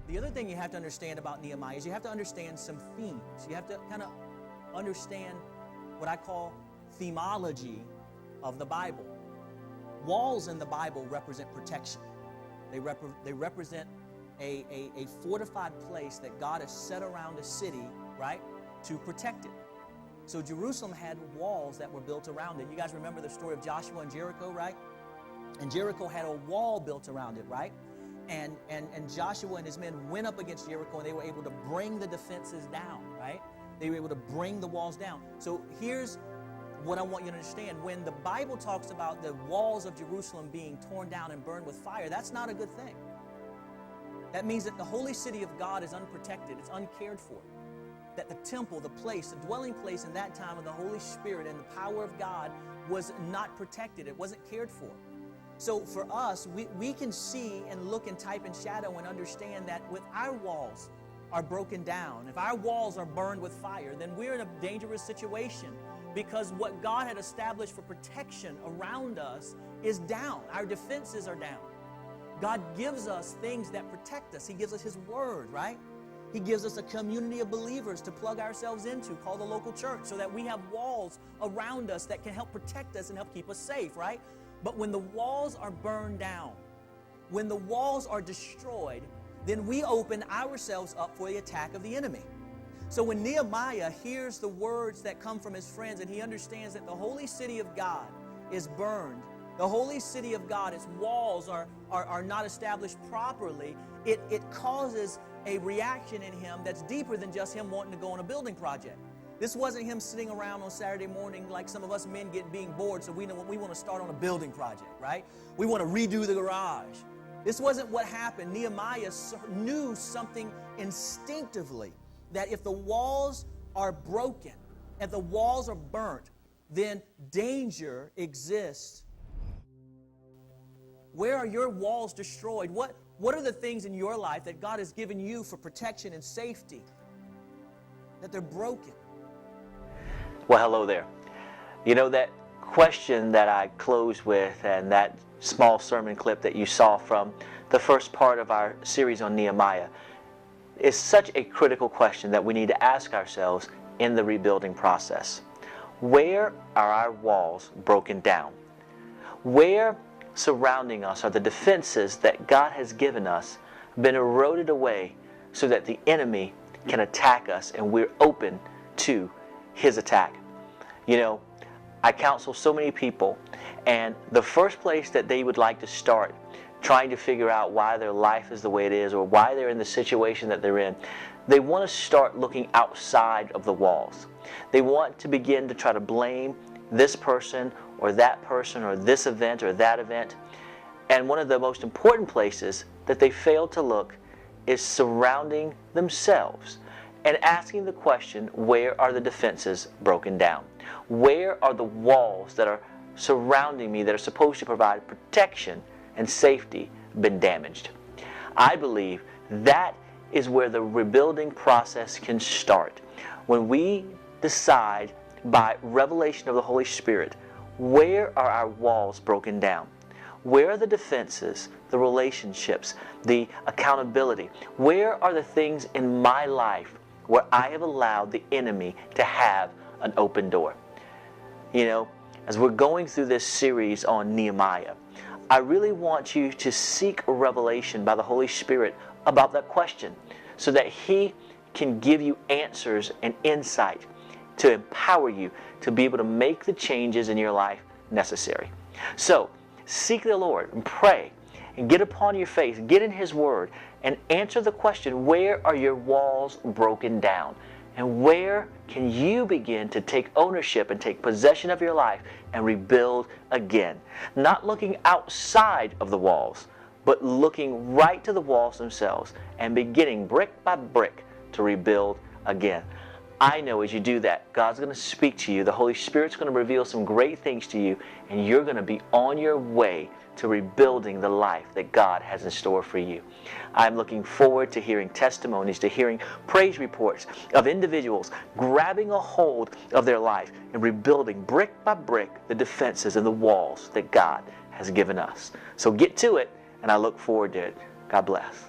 The other thing you have to understand about Nehemiah is you have to understand some themes. You have to kind of understand what I call themology of the Bible. Walls in the Bible represent protection. They represent a fortified place that God has set around a city, right, to protect it. So Jerusalem had walls that were built around it. You guys remember the story of Joshua and Jericho, right? And Jericho had a wall built around it, right? And Joshua and his men went up against Jericho, and they were able to bring the defenses down, right? They were able to bring the walls down. So here's what I want you to understand. When the Bible talks about the walls of Jerusalem being torn down and burned with fire, that's not a good thing. That means that the holy city of God is unprotected, it's uncared for. That the temple, the place, the dwelling place in that time of the Holy Spirit and the power of God was not protected. It wasn't cared for. So for us, we can see and look and type in shadow and understand that with our walls are broken down, if our walls are burned with fire, then we're in a dangerous situation, because what God had established for protection around us is down. Our defenses are down. God gives us things that protect us. He gives us His Word, right? He gives us a community of believers to plug ourselves into, called the local church, so that we have walls around us that can help protect us and help keep us safe, right? But when the walls are burned down, when the walls are destroyed, then we open ourselves up for the attack of the enemy. So when Nehemiah hears the words that come from his friends, and he understands that the holy city of God is burned, the holy city of God, its walls are not established properly, it causes a reaction in him that's deeper than just him wanting to go on a building project. This wasn't him sitting around on Saturday morning like some of us men being bored, so we want to start on a building project, right? We want to redo the garage. This wasn't what happened. Nehemiah knew something instinctively, that if the walls are broken, if the walls are burnt, then danger exists. Where are your walls destroyed? What are the things in your life that God has given you for protection and safety that they're broken? Well, hello there. You know, that question that I closed with, and that small sermon clip that you saw from the first part of our series on Nehemiah, is such a critical question that we need to ask ourselves in the rebuilding process. Where are our walls broken down? Where surrounding us are the defenses that God has given us been eroded away so that the enemy can attack us and we're open to his attack? You know, I counsel so many people, and the first place that they would like to start trying to figure out why their life is the way it is, or why they're in the situation that they're in, they want to start looking outside of the walls. They want to begin to try to blame this person or this event or that event. And one of the most important places that they fail to look is surrounding themselves and asking the question, where are the defenses broken down? Where are the walls that are surrounding me that are supposed to provide protection and safety been damaged? I believe that is where the rebuilding process can start. When we decide by revelation of the Holy Spirit, where are our walls broken down? Where are the defenses, the relationships, the accountability? Where are the things in my life where I have allowed the enemy to have an open door? You know, as we're going through this series on Nehemiah, I really want you to seek a revelation by the Holy Spirit about that question, so that He can give you answers and insight to empower you to be able to make the changes in your life necessary. So, seek the Lord and pray and get upon your face, get in His Word, and answer the question, where are your walls broken down? And where can you begin to take ownership and take possession of your life and rebuild again? Not looking outside of the walls, but looking right to the walls themselves and beginning brick by brick to rebuild again. I know as you do that, God's going to speak to you. The Holy Spirit's going to reveal some great things to you, and you're going to be on your way to rebuilding the life that God has in store for you. I'm looking forward to hearing testimonies, to hearing praise reports of individuals grabbing a hold of their life and rebuilding brick by brick the defenses and the walls that God has given us. So get to it, and I look forward to it. God bless.